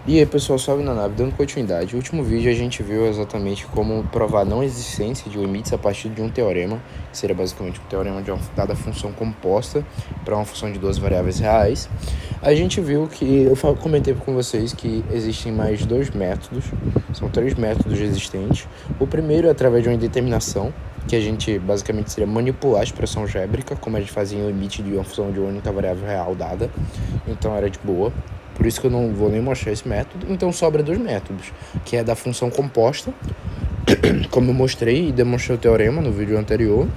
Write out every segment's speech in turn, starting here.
E aí pessoal, salve na nave, dando continuidade. No último vídeo a gente viu exatamente como provar a não existência de limites a partir de um teorema, que seria basicamente um teorema de uma dada função composta para uma função de duas variáveis reais. A gente viu que, comentei com vocês que existem mais dois métodos, são três métodos existentes. O primeiro é através de uma indeterminação, que a gente basicamente seria manipular a expressão algébrica, como a gente fazia em limite de uma função de uma única variável real dada, então era de boa. Por isso que eu não vou nem mostrar esse método. Então sobra dois métodos, que é da função composta, como eu mostrei e demonstrei o teorema no vídeo anterior.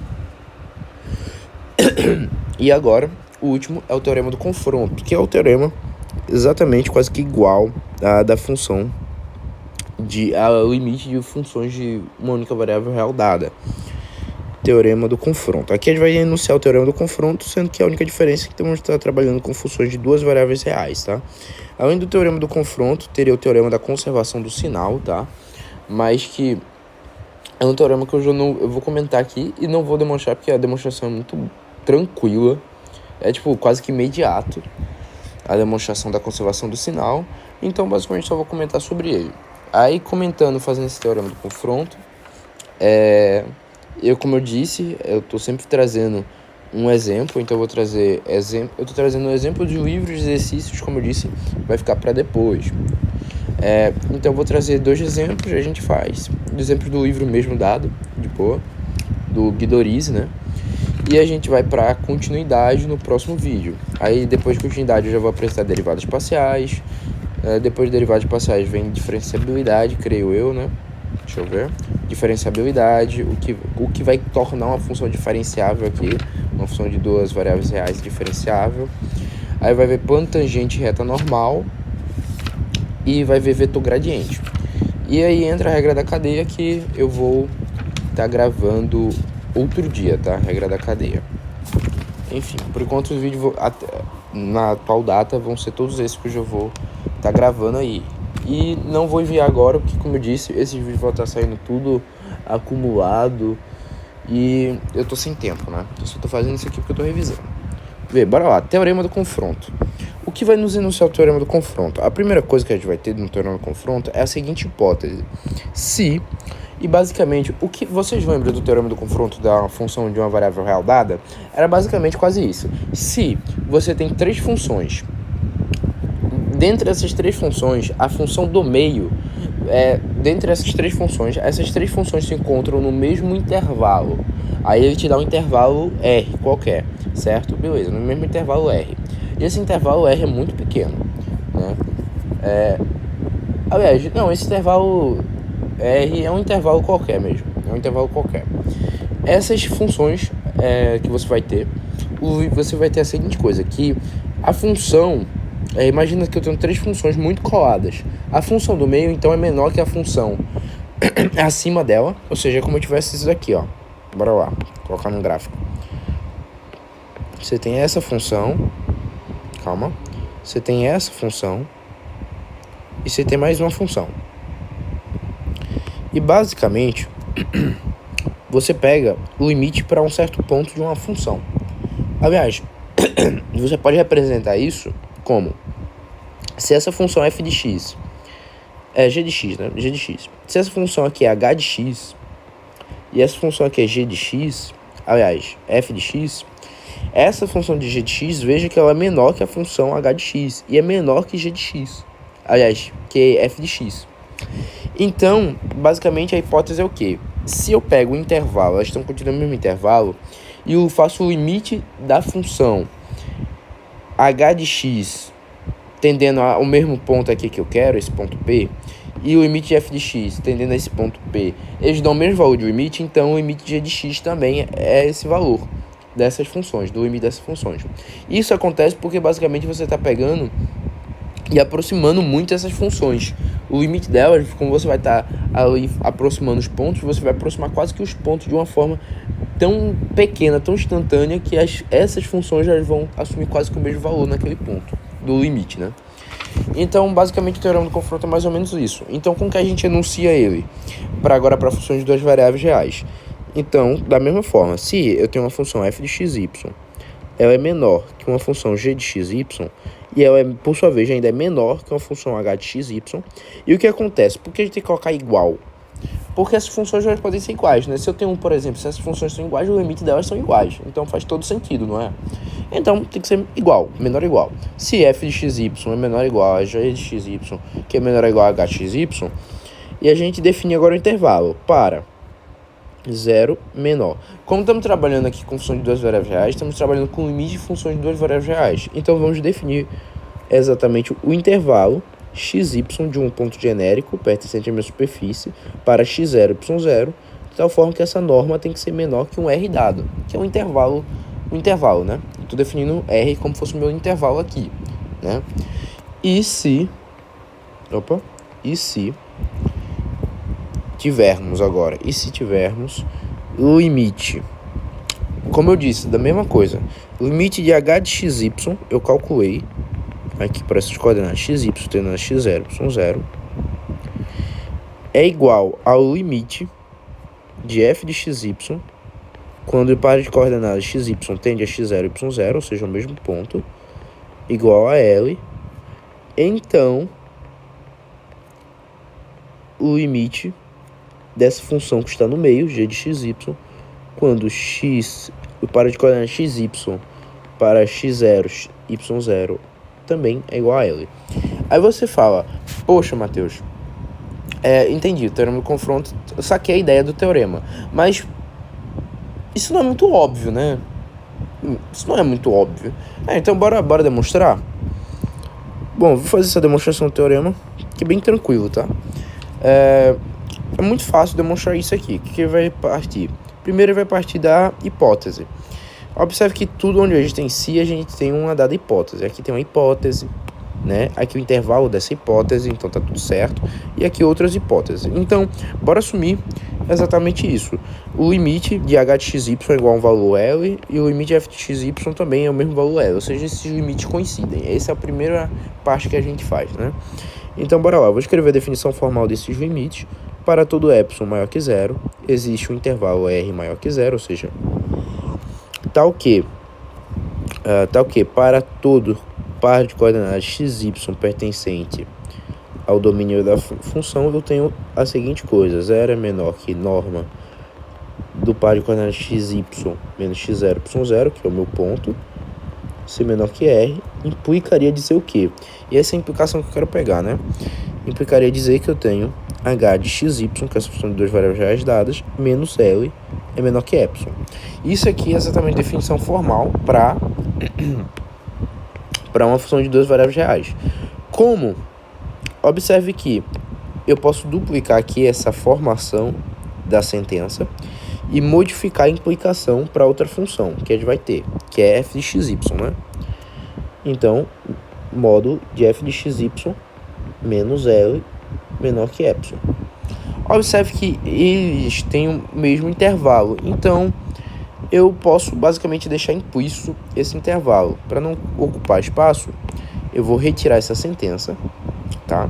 E agora, o último é o teorema do confronto, que é o teorema exatamente quase que igual à da função ao limite de funções de uma única variável real dada. Teorema do confronto. Aqui a gente vai enunciar o teorema do confronto, sendo que a única diferença é que vamos estar trabalhando com funções de duas variáveis reais, tá? Além do teorema do confronto, teria o teorema da conservação do sinal, tá? Mas que é um teorema que eu vou comentar aqui e não vou demonstrar, porque a demonstração é muito tranquila. É tipo quase que imediato a demonstração da conservação do sinal. Então basicamente só vou comentar sobre ele. Aí comentando, fazendo esse teorema do confronto, como eu disse, eu estou sempre trazendo um exemplo, então eu vou trazer exemplo. Eu estou trazendo um exemplo de livros de exercícios, como eu disse, vai ficar para depois. Então eu vou trazer dois exemplos, a gente faz. Exemplos do livro mesmo dado, de boa, do Guidorize, né? E a gente vai para continuidade no próximo vídeo. Aí depois de continuidade eu já vou apresentar derivadas parciais. Depois de derivadas parciais vem diferenciabilidade, creio eu, né? Deixa eu ver. Diferenciabilidade, o que vai tornar uma função diferenciável aqui, uma função de duas variáveis reais diferenciável. Aí vai ver plano tangente reta normal e vai ver vetor gradiente. E aí entra a regra da cadeia, que eu vou estar gravando outro dia, tá? Regra da cadeia. Enfim, por enquanto os vídeos na atual data vão ser todos esses que eu já vou estar gravando aí. E não vou enviar agora, porque como eu disse, esses vídeos vão estar saindo tudo acumulado e eu tô sem tempo, né? Eu só tô fazendo isso aqui porque eu tô revisando. Vê, bora lá, teorema do confronto. O que vai nos enunciar o teorema do confronto? A primeira coisa que a gente vai ter no teorema do confronto é a seguinte hipótese. Se, e basicamente, o que vocês lembram do teorema do confronto da função de uma variável real dada? Era basicamente quase isso. Se você tem três funções, dentre essas três funções, a função do meio, dentre essas três funções se encontram no mesmo intervalo. Aí ele te dá um intervalo R qualquer, certo? Beleza, no mesmo intervalo R. E esse intervalo R é muito pequeno, né? Aliás, não, esse intervalo R é um intervalo qualquer mesmo. É um intervalo qualquer. Essas funções que você vai ter a seguinte coisa, que a função... imagina que eu tenho três funções muito coladas. A função do meio, então, é menor que a função acima dela. Ou seja, é como eu tivesse isso daqui, ó. Bora lá, colocar no gráfico. Você tem essa função. Calma. Você tem essa função. E você tem mais uma função. E, basicamente, você pega o limite para um certo ponto de uma função. Aliás, você pode representar isso como... Se essa função f de x é g de x, né? G de x. Se essa função aqui é h de x e essa função aqui é g de x, aliás, f de x, essa função de g de x, veja que ela é menor que a função h de x e é menor que g de x, aliás, que f de x. Então, basicamente, a hipótese é o quê? Se eu pego o intervalo, elas estão continuando no mesmo intervalo, e eu faço o limite da função h de x tendendo ao mesmo ponto aqui que eu quero, esse ponto P, e o limite de f de x tendendo a esse ponto P, eles dão o mesmo valor de limite, então o limite de g de x também é esse valor dessas funções, do limite dessas funções. Isso acontece porque basicamente você está pegando e aproximando muito essas funções. O limite delas, como você vai estar ali aproximando os pontos, você vai aproximar quase que os pontos de uma forma tão pequena, tão instantânea, que essas funções já vão assumir quase que o mesmo valor naquele ponto do limite, né? Então, basicamente, o teorema do confronto é mais ou menos isso. Então, como que a gente enuncia ele? Para funções de duas variáveis reais. Então, da mesma forma, se eu tenho uma função f de xy, ela é menor que uma função g de xy, e ela, por sua vez, ainda é menor que uma função h de xy. E o que acontece? Por que a gente tem que colocar igual? Porque essas funções já podem ser iguais, né? Se eu tenho, por exemplo, se essas funções são iguais, o limite delas são iguais. Então faz todo sentido, não é? Então tem que ser igual, menor ou igual. Se f de xy é menor ou igual a g de xy, que é menor ou igual a h de xy, e a gente define agora o intervalo para 0 menor. Como estamos trabalhando aqui com função de duas variáveis reais, estamos trabalhando com limite de funções de duas variáveis reais. Então vamos definir exatamente o intervalo xy de um ponto genérico pertencente à minha superfície para x0, y0, de tal forma que essa norma tem que ser menor que um r dado, que é um intervalo, né? Estou definindo r como se fosse o meu intervalo aqui, né? E se tivermos o limite, como eu disse, da mesma coisa, o limite de h de xy, eu calculei aqui para essas coordenadas xy, tendo x0, y0, é igual ao limite de f de xy, quando o par de coordenadas xy tende a x0 e y0, ou seja, o mesmo ponto, igual a L. Então, o limite dessa função que está no meio, g de xy, quando o par de coordenadas xy para x0, y0 também é igual a L. Aí você fala, poxa, Matheus, entendi, o teorema do confronto, eu saquei a ideia do teorema, mas isso não é muito óbvio, né? Isso não é muito óbvio. Então bora demonstrar? Bom, vou fazer essa demonstração do teorema, que é bem tranquilo, tá? É muito fácil demonstrar isso aqui. O que vai partir? Primeiro vai partir da hipótese. Observe que tudo onde a gente tem si, a gente tem uma dada hipótese. Aqui tem uma hipótese, né? Aqui o intervalo dessa hipótese, então tá tudo certo. E aqui outras hipóteses. Então, bora assumir exatamente isso. O limite de h de xy é igual a um valor L, e o limite de f de xy também é o mesmo valor L. Ou seja, esses limites coincidem. Essa é a primeira parte que a gente faz, né? Então, bora lá. Eu vou escrever a definição formal desses limites. Para todo epsilon maior que zero, existe um intervalo r maior que zero, ou seja, tal que para todo par de coordenadas xy pertencente ao domínio da função, eu tenho a seguinte coisa: 0 é menor que norma do par de coordenadas xy menos x0, y0, que é o meu ponto, ser menor que r, implicaria dizer o quê? E essa é a implicação que eu quero pegar, né? Implicaria dizer que eu tenho h de xy, que é a função de duas variáveis reais dadas, menos L é menor que epsilon. Isso aqui é exatamente a definição formal para uma função de duas variáveis reais. Como? Observe que eu posso duplicar aqui essa formação da sentença e modificar a implicação para outra função que a gente vai ter, que é f de xy, né? Então, módulo de f de xy menos L menor que epsilon. Observe que eles têm o mesmo intervalo, então eu posso basicamente deixar implícito esse intervalo. Para não ocupar espaço, eu vou retirar essa sentença, tá?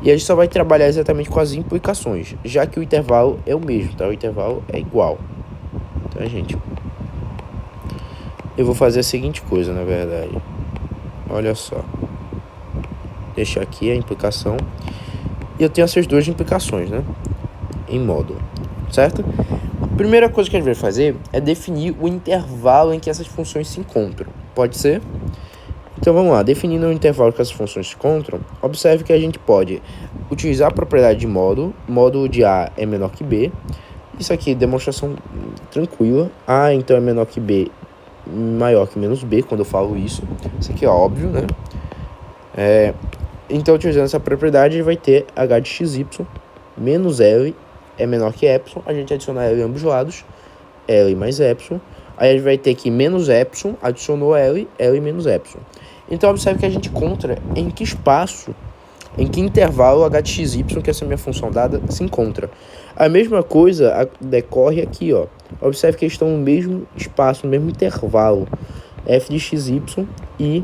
E a gente só vai trabalhar exatamente com as implicações, já que o intervalo é o mesmo, tá? O intervalo é igual. Então, gente, eu vou fazer a seguinte coisa, na verdade. Olha só. Deixar aqui a implicação. E eu tenho essas duas implicações, né? Em módulo, certo? A primeira coisa que a gente vai fazer é definir o intervalo em que essas funções se encontram. Pode ser? Então vamos lá, definindo o intervalo que essas funções se encontram, observe que a gente pode utilizar a propriedade de módulo de A é menor que B. Isso aqui é demonstração tranquila. A então é menor que B, maior que menos B, quando eu falo isso. Isso aqui é óbvio, né? Então, utilizando essa propriedade, a gente vai ter h de xy menos L é menor que epsilon. A gente adiciona L em ambos lados, L mais epsilon. Aí a gente vai ter que menos epsilon, adicionou L menos epsilon. Então, observe que a gente encontra em que espaço, em que intervalo h de xy, que essa minha função dada, se encontra. A mesma coisa decorre aqui, ó. Observe que eles estão no mesmo espaço, no mesmo intervalo, f de xy e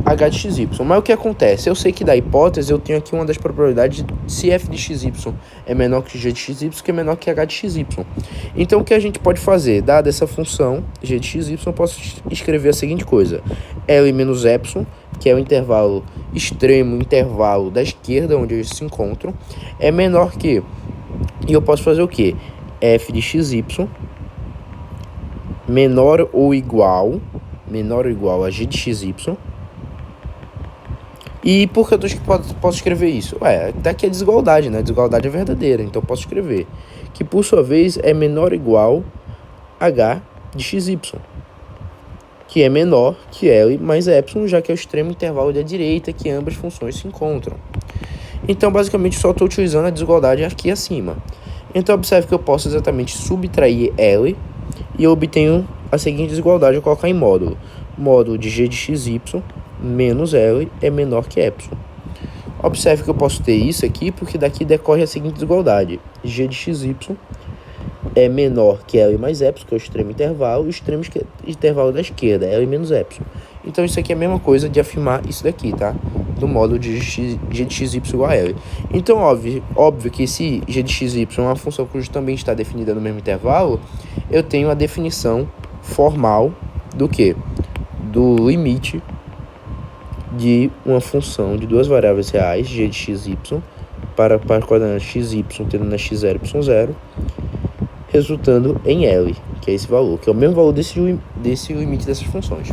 h de xy. Mas o que acontece? Eu sei que da hipótese eu tenho aqui uma das probabilidades se f de xy é menor que g de xy, que é menor que h de xy. Então o que a gente pode fazer? Dada essa função g de xy, eu posso escrever a seguinte coisa: L menos epsilon, que é o intervalo extremo, intervalo da esquerda, onde eles se encontram, é menor que... E eu posso fazer o quê? F de xy menor ou igual a g de xy. E por que eu posso escrever isso? Até que é desigualdade, né? Desigualdade é verdadeira, então eu posso escrever que, por sua vez, é menor ou igual a h de xy, que é menor que L mais epsilon, já que é o extremo intervalo da direita que ambas funções se encontram. Então, basicamente, só estou utilizando a desigualdade aqui acima. Então, observe que eu posso exatamente subtrair L e eu obtenho a seguinte desigualdade, eu colocar em módulo. Módulo de g de xy menos L é menor que epsilon. Observe que eu posso ter isso aqui, porque daqui decorre a seguinte desigualdade. G de xy é menor que L mais epsilon, que é o extremo intervalo, e o extremo intervalo da esquerda, L menos epsilon. Então isso aqui é a mesma coisa de afirmar isso daqui, tá? Do módulo de g de xy igual a L. Então, óbvio que se g de xy é uma função cuja também está definida no mesmo intervalo, eu tenho a definição formal do que? Do limite de uma função de duas variáveis reais, g de xy, para coordenadas xy tendo na x0 e y0, resultando em L, que é esse valor, que é o mesmo valor desse limite dessas funções.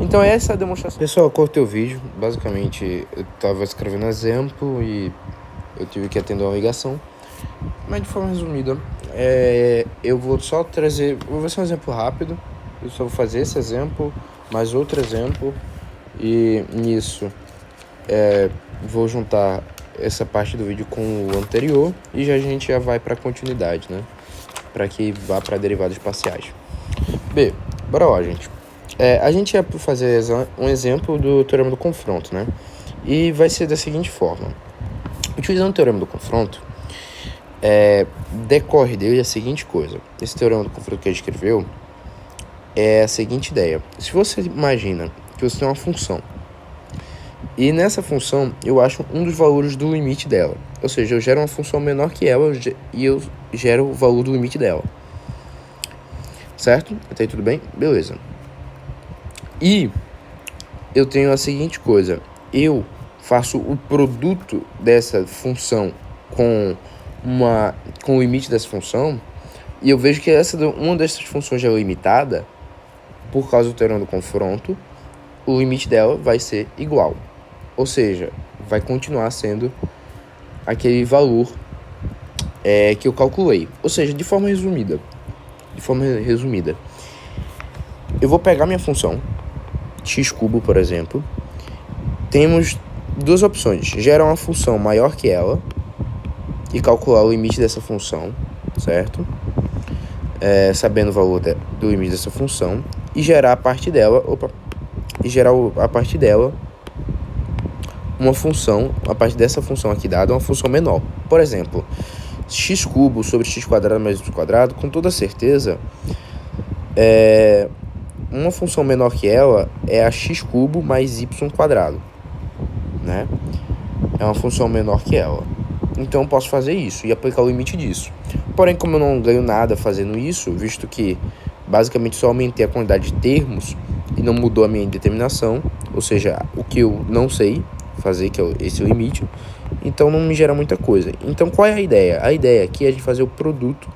Então essa é a demonstração. Pessoal, eu cortei o vídeo. Basicamente, eu estava escrevendo exemplo e eu tive que atender uma ligação. Mas de forma resumida, eu vou só trazer... Vou ver um exemplo rápido. Eu só vou fazer esse exemplo, mais outro exemplo. E nisso, vou juntar essa parte do vídeo com o anterior. E a gente já vai para a continuidade, né? Para que vá para derivadas parciais. B, bora lá, gente. A gente ia fazer um exemplo do teorema do confronto, né? E vai ser da seguinte forma. Utilizando o teorema do confronto, decorre dele a seguinte coisa. Esse teorema do confronto que ele escreveu é a seguinte ideia. Se você imagina que você tem uma função, e nessa função eu acho um dos valores do limite dela. Ou seja, eu gero uma função menor que ela e eu gero o valor do limite dela. Certo? Até aí tudo bem? Beleza. E eu tenho a seguinte coisa. Eu faço o produto dessa função com o limite dessa função, e eu vejo que uma dessas funções é limitada. Por causa do teorema do confronto, o limite dela vai ser igual. Ou seja, vai continuar sendo aquele valor que eu calculei. Ou seja, de forma resumida, eu vou pegar minha função x-cubo, por exemplo. Temos duas opções: gerar uma função maior que ela e calcular o limite dessa função, certo? Sabendo o valor do limite dessa função, e gerar a partir dela uma função, a partir dessa função aqui dada, uma função menor. Por exemplo, x cubo sobre x quadrado mais y quadrado, com toda certeza, uma função menor que ela é a x cubo mais y quadrado, né? É uma função menor que ela. Então eu posso fazer isso e aplicar o limite disso. Porém, como eu não ganho nada fazendo isso, visto que basicamente só aumentei a quantidade de termos e não mudou a minha determinação, ou seja, o que eu não sei fazer, que é esse limite, então não me gera muita coisa. Então qual é a ideia? A ideia aqui é de fazer o produto,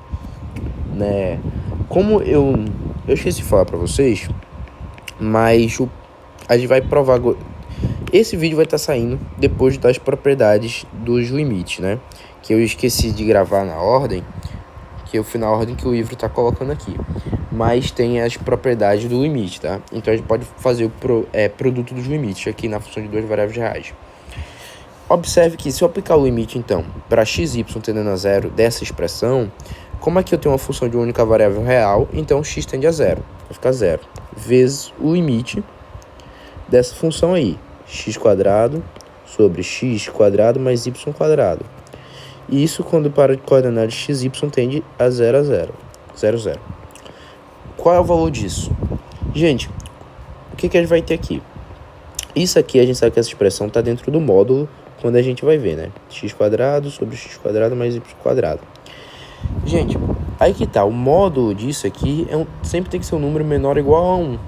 né? Como eu esqueci de falar para vocês, mas a gente vai provar... Esse vídeo vai estar saindo depois das propriedades dos limites, né? Que eu esqueci de gravar na ordem, que eu fui na ordem que o livro está colocando aqui. Mas tem as propriedades do limite, tá? Então a gente pode fazer o produto dos limites aqui na função de duas variáveis reais. Observe que se eu aplicar o limite, então, para xy tendendo a zero dessa expressão, como aqui eu tenho uma função de uma única variável real, então x tende a zero, vai ficar zero, vezes o limite dessa função aí, x quadrado sobre x quadrado mais y quadrado. E isso quando para de coordenar de xy tende a 0 a 0, 0, 0. Qual é o valor disso? Gente, o que a gente vai ter aqui? Isso aqui a gente sabe que essa expressão está dentro do módulo quando a gente vai ver, né? X² sobre x² mais y². Gente, aí que tá, o módulo disso aqui sempre tem que ser um número menor ou igual a 1.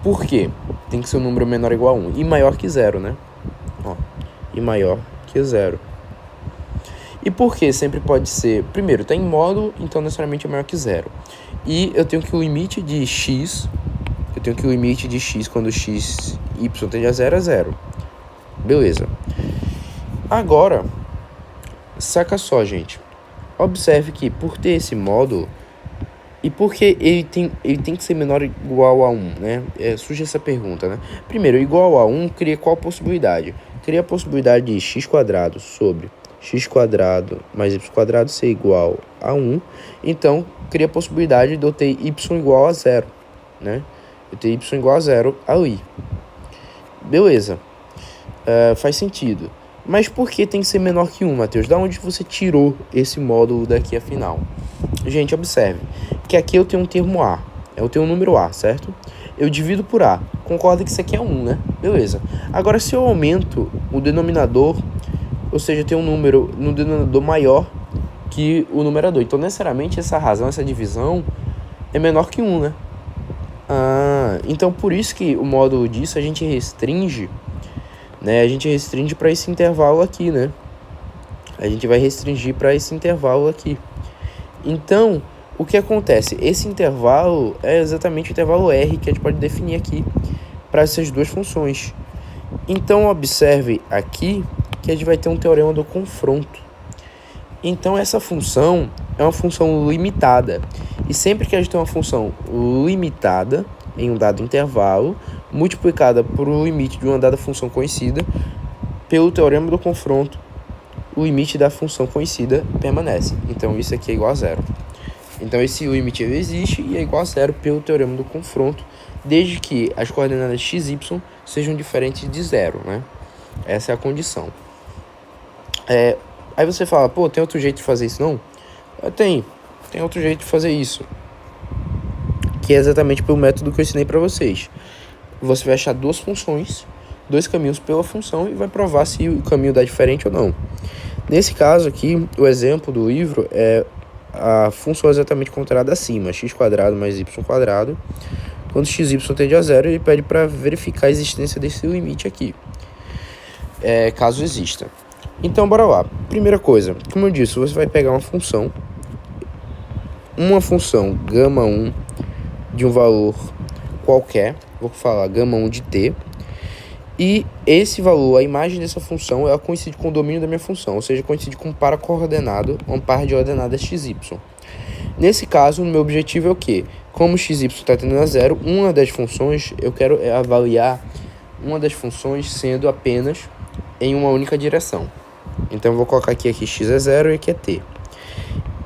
Por quê? Tem que ser um número menor ou igual a 1 e maior que 0, né? Ó, e maior que 0. E por que sempre pode ser? Primeiro, tá em módulo, então necessariamente é maior que 0. E eu tenho que o limite de x, quando x, y tende a 0 é 0. Beleza. Agora, saca só, gente. Observe que por ter esse módulo, e porque ele tem que ser menor ou igual a 1, né? Surge essa pergunta, né? Primeiro, igual a 1 cria qual possibilidade? Cria a possibilidade de x² sobre x² mais y² ser igual a 1. Então, cria a possibilidade de eu ter y igual a 0, né? Eu ter y igual a 0 ali. Beleza. Faz sentido. Mas por que tem que ser menor que 1, Matheus? Da onde você tirou esse módulo daqui afinal? Gente, observe que aqui eu tenho um termo A. Eu tenho um número A, certo? Eu divido por A. Concorda que isso aqui é 1, né? Beleza. Agora, se eu aumento o denominador, ou seja, tem um número no denominador maior que o numerador. Então, necessariamente, essa razão, essa divisão é menor que 1, né? Então por isso que o módulo disso a gente restringe, né? A gente restringe para esse intervalo aqui, né? A gente vai restringir para esse intervalo aqui. Então, o que acontece? Esse intervalo é exatamente o intervalo R que a gente pode definir aqui para essas duas funções. Então, observe aqui que a gente vai ter um teorema do confronto. Então, essa função é uma função limitada. E sempre que a gente tem uma função limitada em um dado intervalo, multiplicada por um limite de uma dada função conhecida, pelo teorema do confronto, o limite da função conhecida permanece. Então, isso aqui é igual a 0. Então, esse limite ele existe e é igual a 0 pelo teorema do confronto, desde que as coordenadas x e y sejam diferentes de 0, né? Essa é a condição. Aí você fala, pô, tem outro jeito de fazer isso, não? Tem outro jeito de fazer isso, que é exatamente pelo método que eu ensinei para vocês. Você vai achar duas funções, dois caminhos pela função e vai provar se o caminho dá diferente ou não. Nesse caso aqui, o exemplo do livro é a função exatamente contrária acima, x² mais y². Quando xy tende a 0, ele pede para verificar a existência desse limite aqui, caso exista. Então, bora lá. Primeira coisa, como eu disse, você vai pegar uma função γ1 de um valor qualquer, vou falar γ1 de t, e esse valor, a imagem dessa função, ela coincide com o domínio da minha função, ou seja, coincide com um par coordenado, um par de ordenadas xy. Nesse caso, o meu objetivo é o quê? Como xy está tendendo a 0, uma das funções, eu quero avaliar uma das funções sendo apenas em uma única direção. Então, eu vou colocar aqui x é 0 e aqui é t.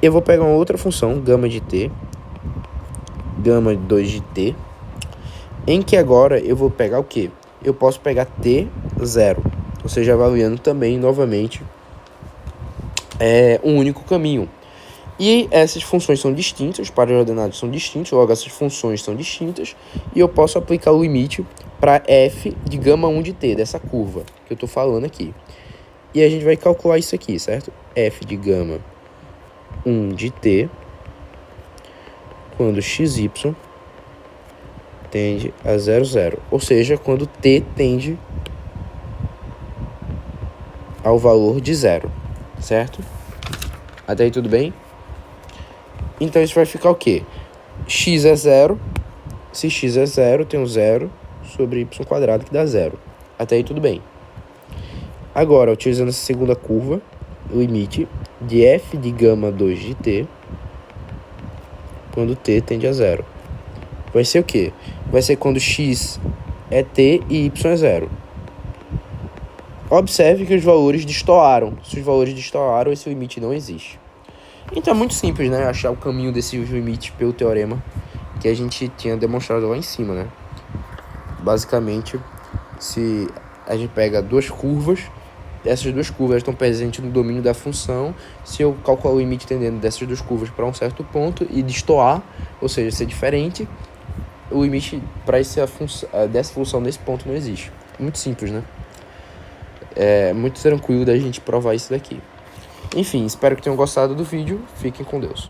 Eu vou pegar uma outra função, γ de t, γ2 de t, em que agora eu vou pegar o quê? Eu posso pegar t0, ou seja, avaliando também, novamente, um único caminho. E essas funções são distintas, os pares ordenados são distintos, logo essas funções são distintas, e eu posso aplicar o limite para f de γ1 de t, dessa curva que eu estou falando aqui. E a gente vai calcular isso aqui, certo? F de γ1 de t, quando xy tende a 0, 0. Ou seja, quando t tende ao valor de 0, certo? Até aí tudo bem? Então isso vai ficar o quê? X é 0. Se x é 0, tem um 0 sobre y² que dá 0. Até aí tudo bem. Agora, utilizando essa segunda curva, o limite de f de γ2 de t, quando t tende a 0. Vai ser o quê? Vai ser quando x é t e y é 0. Observe que os valores destoaram. Se os valores destoaram, esse limite não existe. Então é muito simples, né? Achar o caminho desses limites pelo teorema que a gente tinha demonstrado lá em cima, né? Basicamente, se a gente pega duas curvas, essas duas curvas estão presentes no domínio da função. Se eu calcular o limite tendendo dessas duas curvas para um certo ponto e destoar, ou seja, ser diferente, o limite para dessa função nesse ponto não existe. Muito simples, né? É muito tranquilo da gente provar isso daqui. Enfim, espero que tenham gostado do vídeo. Fiquem com Deus.